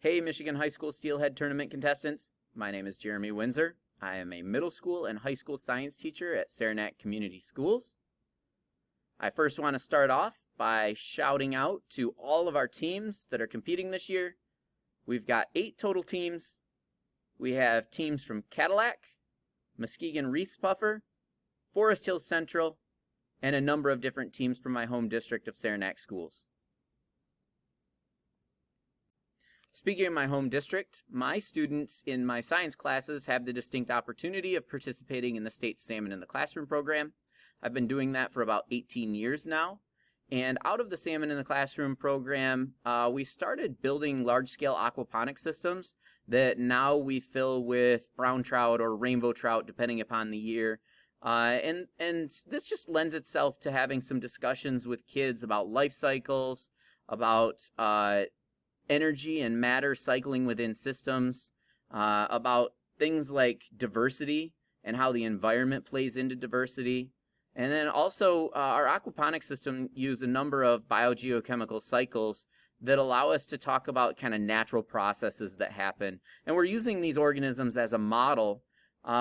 Hey, Michigan High School Steelhead Tournament contestants. My name is Jeremy Windsor. I am a middle school and high school science teacher at Saranac Community Schools. I first want to start off by shouting out to all of our teams that are competing this year. We've got 8 total teams. We have teams from Cadillac, Muskegon Reefs Puffer, Forest Hills Central, and a number of different teams from my home district of Saranac Schools. Speaking of my home district, my students in my science classes have the distinct opportunity of participating in the state Salmon in the Classroom program. I've been doing that for about 18 years now. And out of the Salmon in the Classroom program, we started building large-scale aquaponic systems that now we fill with brown trout or rainbow trout, depending upon the year. And this just lends itself to having some discussions with kids about life cycles, about energy and matter cycling within systems, about things like diversity and how the environment plays into diversity. And then also our aquaponic system uses a number of biogeochemical cycles that allow us to talk about kind of natural processes that happen. And we're using these organisms as a model,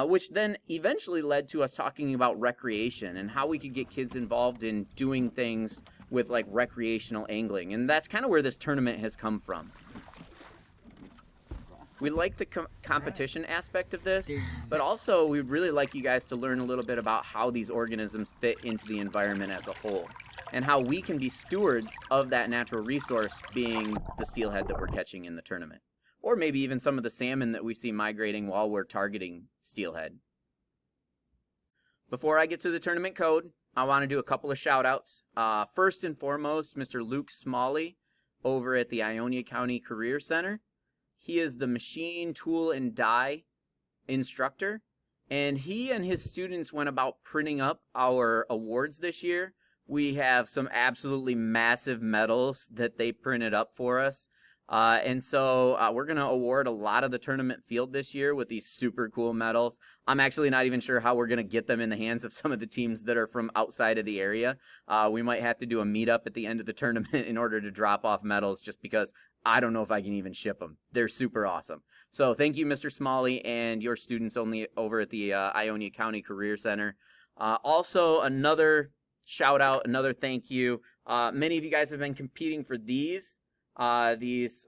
which then eventually led to us talking about recreation and how we could get kids involved in doing things with like recreational angling. And that's kind of where this tournament has come from. We like the competition aspect of this, but also we'd really like you guys to learn a little bit about how these organisms fit into the environment as a whole and how we can be stewards of that natural resource, being the steelhead that we're catching in the tournament, or maybe even some of the salmon that we see migrating while we're targeting steelhead. Before I get to the tournament code, I want to do a couple of shout outs. First and foremost, Mr. Luke Smalley over at the Ionia County Career Center. He is the machine, tool, and die instructor, and he and his students went about printing up our awards this year. We have some absolutely massive medals that they printed up for us. And so we're going to award a lot of the tournament field this year with these super cool medals. I'm actually not even sure how we're going to get them in the hands of some of the teams that are from outside of the area. We might have to do a meetup at the end of the tournament in order to drop off medals, just because I don't know if I can even ship them. They're super awesome. So thank you, Mr. Smalley, and your students only over at the Ionia County Career Center. Also, another shout out, another thank you. Many of you guys have been competing for these. These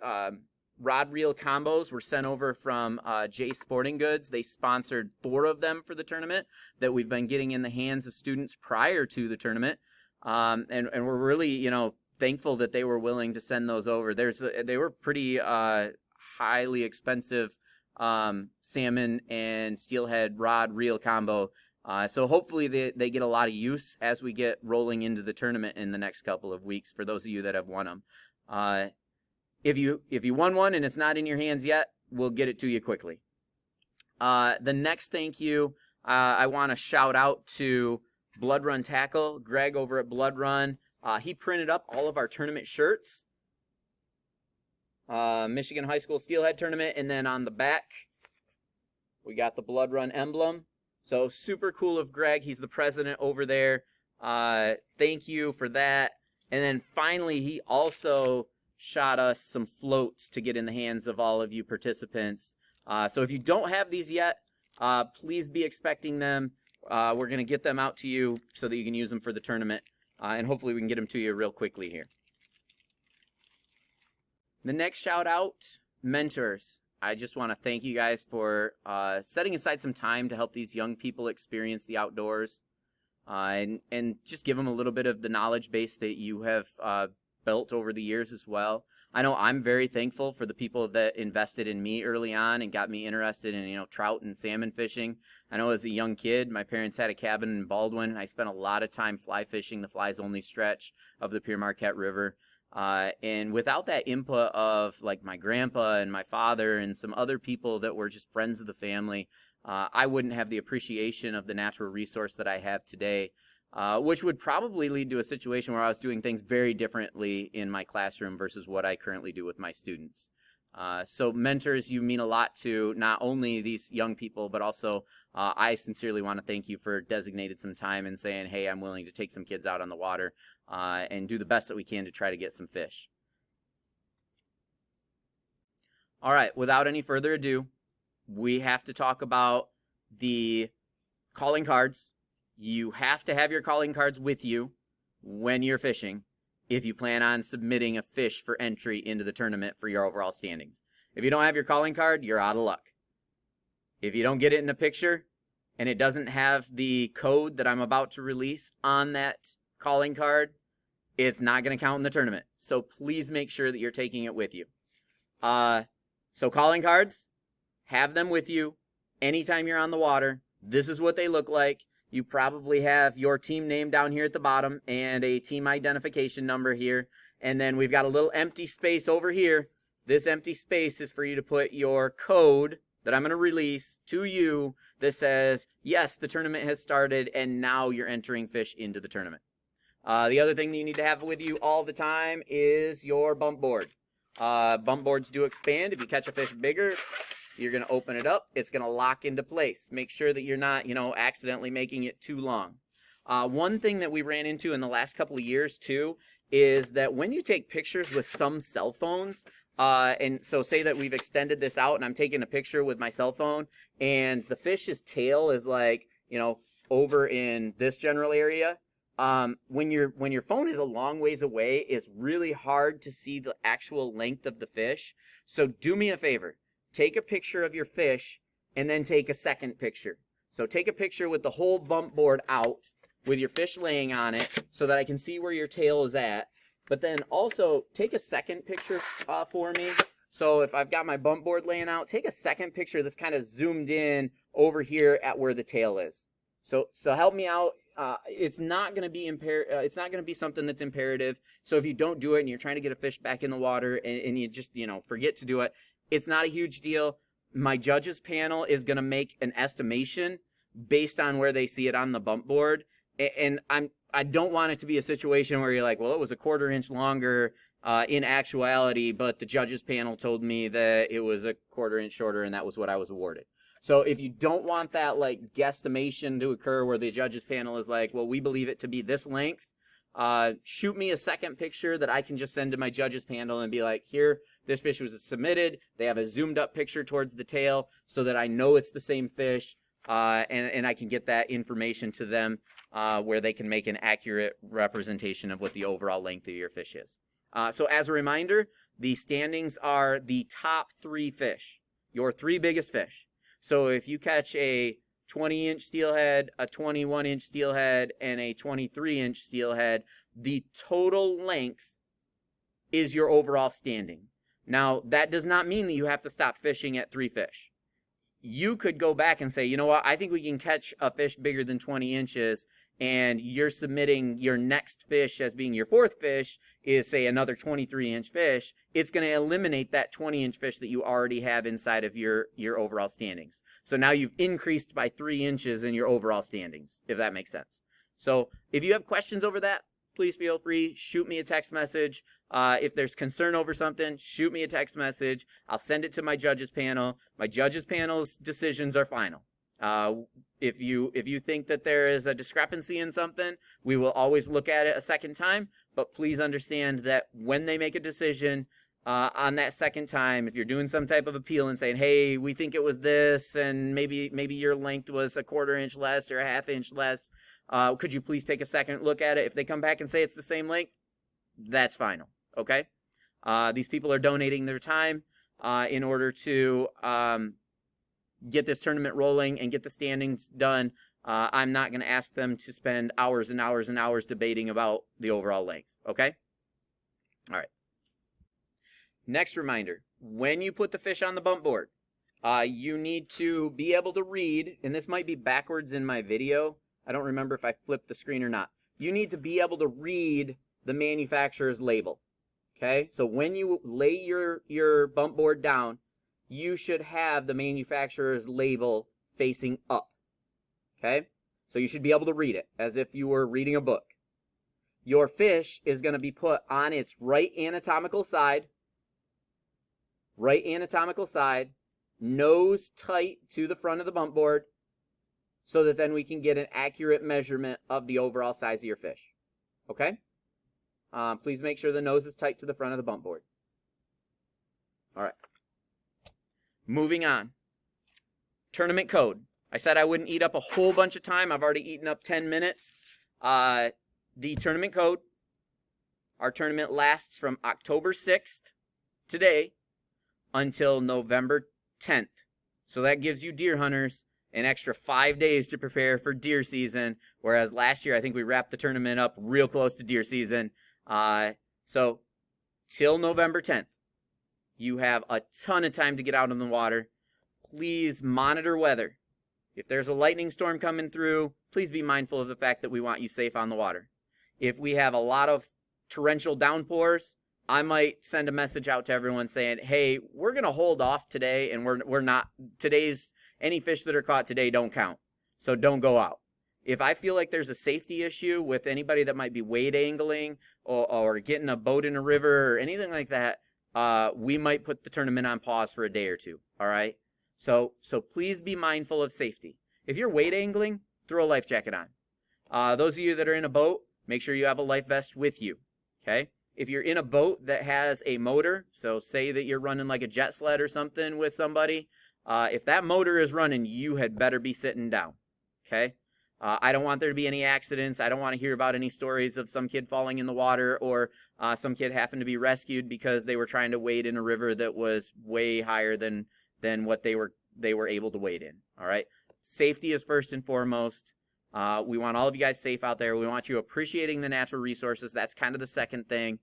rod reel combos were sent over from Jay Sporting Goods. They sponsored 4 of them for the tournament that we've been getting in the hands of students prior to the tournament. And we're really, thankful that they were willing to send those over. They were pretty highly expensive salmon and steelhead rod reel combo. So hopefully they get a lot of use as we get rolling into the tournament in the next couple of weeks, for those of you that have won them. If you won one and it's not in your hands yet, we'll get it to you quickly. The next thank you, I want to shout out to Blood Run Tackle, Greg over at Blood Run. He printed up all of our tournament shirts. Michigan High School Steelhead Tournament, and then on the back, we got the Blood Run emblem. So super cool of Greg. He's the president over there. Thank you for that. And then finally, he also shot us some floats to get in the hands of all of you participants. So if you don't have these yet, please be expecting them. We're going to get them out to you so that you can use them for the tournament. And hopefully we can get them to you real quickly here. The next shout out, mentors. I just want to thank you guys for setting aside some time to help these young people experience the outdoors. And just give them a little bit of the knowledge base that you have built over the years as well. I know I'm very thankful for the people that invested in me early on and got me interested in, trout and salmon fishing. I know as a young kid, my parents had a cabin in Baldwin. I spent a lot of time fly fishing the flies only stretch of the Pere Marquette River. And without that input of like my grandpa and my father and some other people that were just friends of the family, I wouldn't have the appreciation of the natural resource that I have today, which would probably lead to a situation where I was doing things very differently in my classroom versus what I currently do with my students. So mentors, you mean a lot to not only these young people, but also I sincerely want to thank you for designating some time and saying, hey, I'm willing to take some kids out on the water and do the best that we can to try to get some fish. All right, without any further ado, we have to talk about the calling cards. You have to have your calling cards with you when you're fishing if you plan on submitting a fish for entry into the tournament for your overall standings. If you don't have your calling card, you're out of luck. If you don't get it in a picture and it doesn't have the code that I'm about to release on that calling card, it's not going to count in the tournament. So please make sure that you're taking it with you. So calling cards, have them with you anytime you're on the water. This is what they look like. You probably have your team name down here at the bottom and a team identification number here. And then we've got a little empty space over here. This empty space is for you to put your code that I'm going to release to you that says, yes, the tournament has started and now you're entering fish into the tournament. The other thing that you need to have with you all the time is your bump board. Bump boards do expand. If you catch a fish bigger, you're going to open it up. It's going to lock into place. Make sure that you're not, accidentally making it too long. One thing that we ran into in the last couple of years too is that when you take pictures with some cell phones, and so say that we've extended this out and I'm taking a picture with my cell phone and the fish's tail is like, over in this general area. When your phone is a long ways away, it's really hard to see the actual length of the fish. So do me a favor, take a picture of your fish and then take a second picture. So take a picture with the whole bump board out with your fish laying on it so that I can see where your tail is at. But then also take a second picture for me. So if I've got my bump board laying out, take a second picture that's kind of zoomed in over here at where the tail is. So help me out. It's not going to be it's not going to be something that's imperative. So if you don't do it and you're trying to get a fish back in the water and you just, forget to do it, it's not a huge deal. My judges panel is going to make an estimation based on where they see it on the bump board. And I don't want it to be a situation where you're like, well, it was a 1/4 inch longer in actuality, but the judges panel told me that it was a 1/4 inch shorter and that was what I was awarded. So if you don't want that guesstimation to occur where the judges panel is like, well, we believe it to be this length, shoot me a second picture that I can just send to my judges panel and be like, here, this fish was submitted. They have a zoomed up picture towards the tail so that I know it's the same fish, and I can get that information to them where they can make an accurate representation of what the overall length of your fish is. So as a reminder, the standings are the top 3 fish, your 3 biggest fish. So if you catch a 20-inch steelhead, a 21-inch steelhead, and a 23-inch steelhead, the total length is your overall standing. Now, that does not mean that you have to stop fishing at 3 fish. You could go back and say, you know what, I think we can catch a fish bigger than 20 inches, and you're submitting your next fish as being your 4th fish is, say, another 23-inch fish. It's going to eliminate that 20-inch fish that you already have inside of your overall standings. So now you've increased by 3 inches in your overall standings, if that makes sense. So if you have questions over that, please feel free, shoot me a text message. If there's concern over something, shoot me a text message. I'll send it to my judges panel. My judges panel's decisions are final. If you think that there is a discrepancy in something, we will always look at it a second time. But please understand that when they make a decision on that second time, if you're doing some type of appeal and saying, hey, we think it was this, and maybe your length was a 1/4 inch less or a 1/2 inch less, could you please take a second look at it? If they come back and say it's the same length, that's final. Okay? These people are donating their time in order to get this tournament rolling and get the standings done. I'm not going to ask them to spend hours and hours and hours debating about the overall length. Okay? All right. Next reminder, when you put the fish on the bump board, you need to be able to read, and this might be backwards in my video. I don't remember if I flipped the screen or not. You need to be able to read the manufacturer's label. Okay? So when you lay your bump board down, you should have the manufacturer's label facing up. Okay? So you should be able to read it as if you were reading a book. Your fish is going to be put on its right anatomical side, nose tight to the front of the bump board, so that then we can get an accurate measurement of the overall size of your fish. Okay? Please make sure the nose is tight to the front of the bump board. All right. Moving on. Tournament code. I said I wouldn't eat up a whole bunch of time. I've already eaten up 10 minutes. The tournament code. Our tournament lasts from October 6th, today, until November 10th. So that gives you deer hunters an extra 5 days to prepare for deer season, whereas last year I think we wrapped the tournament up real close to deer season. So till November 10th, you have a ton of time to get out on the water. Please monitor weather. If there's a lightning storm coming through, please be mindful of the fact that we want you safe on the water. If we have a lot of torrential downpours, I might send a message out to everyone saying, hey, we're going to hold off today, and we're not, any fish that are caught today don't count. So don't go out. If I feel like there's a safety issue with anybody that might be wade angling or getting a boat in a river or anything like that, we might put the tournament on pause for a day or two. All right. So please be mindful of safety. If you're wade angling, throw a life jacket on. Those of you that are in a boat, make sure you have a life vest with you. Okay. If you're in a boat that has a motor, so say that you're running like a jet sled or something with somebody, if that motor is running, you had better be sitting down. Okay. I don't want there to be any accidents. I don't want to hear about any stories of some kid falling in the water or some kid having to be rescued because they were trying to wade in a river that was way higher than what they were able to wade in. All right. Safety is first and foremost. We want all of you guys safe out there. We want you appreciating the natural resources. That's kind of the second thing.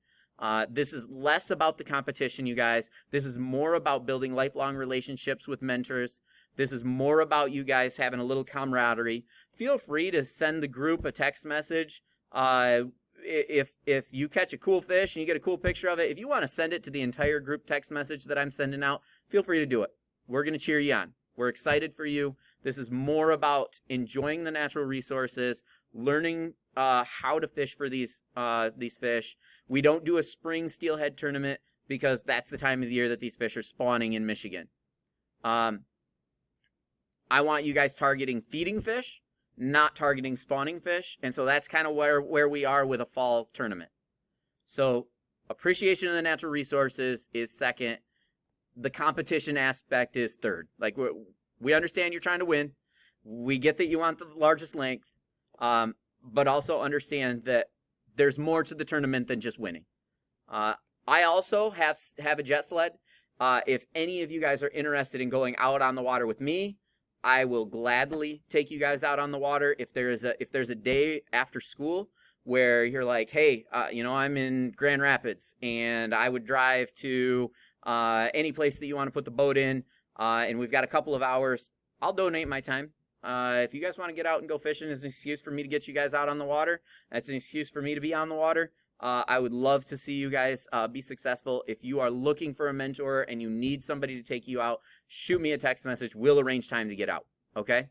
This is less about the competition, you guys. This is more about building lifelong relationships with mentors. This is more about you guys having a little camaraderie. Feel free to send the group a text message. If you catch a cool fish and you get a cool picture of it, if you want to send it to the entire group text message that I'm sending out, feel free to do it. We're going to cheer you on. We're excited for you. This is more about enjoying the natural resources, learning how to fish for these fish. We don't do a spring steelhead tournament because that's the time of the year that these fish are spawning in Michigan. I want you guys targeting feeding fish, not targeting spawning fish. And so that's kind of where we are with a fall tournament. So appreciation of the natural resources is second. The competition aspect is third. Like we understand you're trying to win. We get that you want the largest length, but also understand that there's more to the tournament than just winning. I also have a jet sled. If any of you guys are interested in going out on the water with me, I will gladly take you guys out on the water. If there's a day after school where you're like, hey, I'm in Grand Rapids and I would drive to any place that you want to put the boat in, and we've got a couple of hours, I'll donate my time. If you guys want to get out and go fishing as an excuse for me to get you guys out on the water, that's an excuse for me to be on the water. I would love to see you guys be successful. If you are looking for a mentor and you need somebody to take you out, shoot me a text message. We'll arrange time to get out. Okay?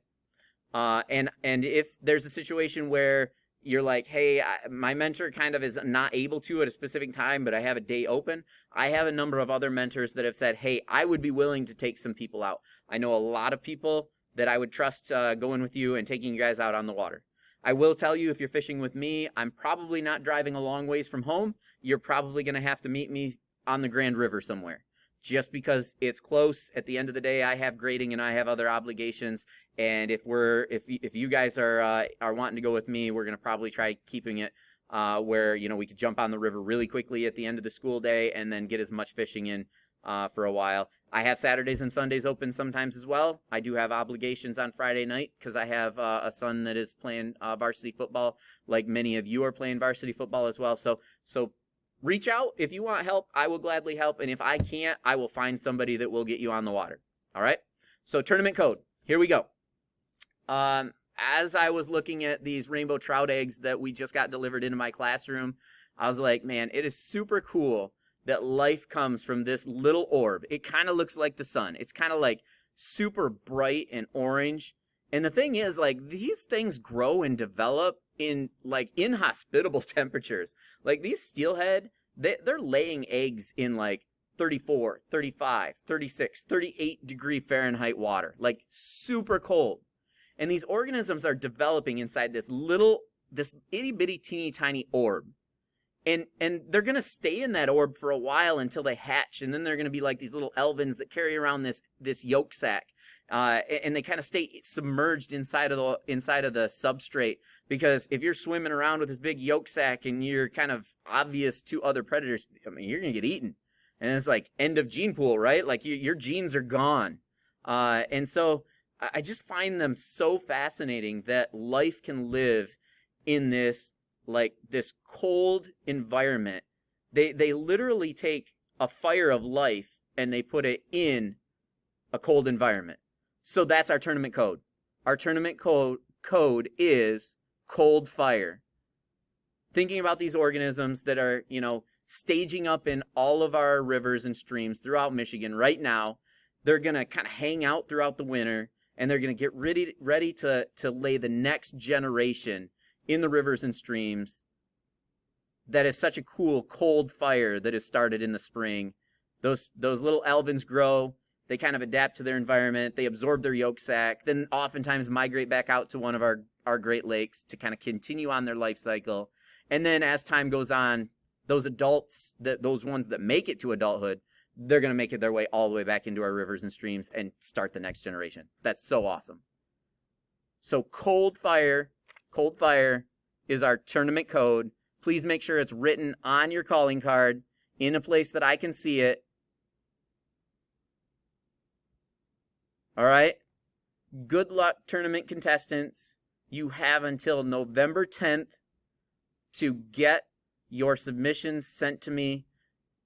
And if there's a situation where you're like, hey, my mentor kind of is not able to at a specific time, but I have a day open, I have a number of other mentors that have said, hey, I would be willing to take some people out. I know a lot of people that I would trust going with you and taking you guys out on the water. I will tell you, if you're fishing with me, I'm probably not driving a long ways from home. You're probably going to have to meet me on the Grand River somewhere, just because it's close. At the end of the day, I have grading and I have other obligations. And if you guys are wanting to go with me, we're going to probably try keeping it where we could jump on the river really quickly at the end of the school day and then get as much fishing in for a while. I have Saturdays and Sundays open sometimes as well. I do have obligations on Friday night because I have a son that is playing varsity football, like many of you are playing varsity football as well. So reach out. If you want help, I will gladly help. And if I can't, I will find somebody that will get you on the water. All right? So tournament code. Here we go. As I was looking at these rainbow trout eggs that we just got delivered into my classroom, I was like, man, it is super cool that life comes from this little orb. It kind of looks like the sun. It's kind of like super bright and orange. And the thing is, like, these things grow and develop in like inhospitable temperatures. Like these steelhead, they're laying eggs in like 34, 35, 36, 38 degree Fahrenheit water, like super cold. And these organisms are developing inside this itty bitty teeny tiny orb. and they're gonna stay in that orb for a while until they hatch, and then they're gonna be like these little elvins that carry around this yolk sac, and they kind of stay submerged inside of the substrate, because if you're swimming around with this big yolk sac and you're kind of obvious to other predators, I mean, you're gonna get eaten, and it's like end of gene pool, right? Like your genes are gone, and so I just find them so fascinating that life can live in this cold environment. They literally take a fire of life and they put it in a cold environment. So that's our tournament code. Our tournament code is cold fire. Thinking about these organisms that are, staging up in all of our rivers and streams throughout Michigan right now, they're going to kind of hang out throughout the winter, and they're going to get ready to lay the next generation in the rivers and streams. That is such a cool cold fire that is started in the spring. Those little elvins grow. They kind of adapt to their environment. They absorb their yolk sac, then oftentimes migrate back out to one of our Great Lakes to kind of continue on their life cycle. And then as time goes on, those adults, those ones that make it to adulthood, they're going to make it their way all the way back into our rivers and streams and start the next generation. That's so awesome. So cold fire is our tournament code. Please make sure it's written on your calling card in a place that I can see it. All right. Good luck, tournament contestants. You have until November 10th to get your submissions sent to me.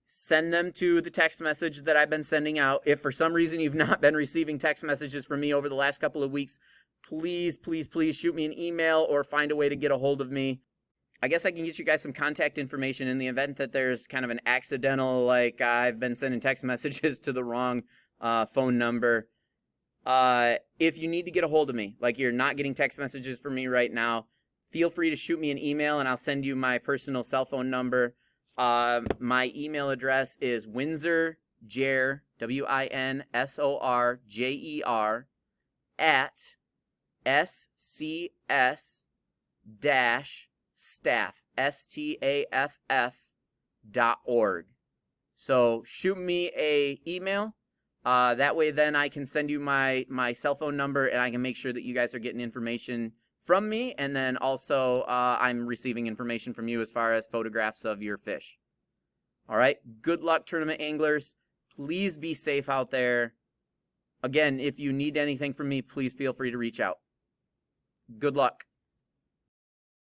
Send them to the text message that I've been sending out. If for some reason you've not been receiving text messages from me over the last couple of weeks, please shoot me an email or find a way to get a hold of me. I guess I can get you guys some contact information in the event that there's kind of an accidental, I've been sending text messages to the wrong phone number. If you need to get a hold of me, like you're not getting text messages from me right now, feel free to shoot me an email and I'll send you my personal cell phone number. My email address is winsorjer, WINSORJER, at SCS-staff, STAFF.org. So shoot me a email. That way then I can send you my cell phone number and I can make sure that you guys are getting information from me. And then also I'm receiving information from you as far as photographs of your fish. All right. Good luck, tournament anglers. Please be safe out there. Again, if you need anything from me, please feel free to reach out. Good luck.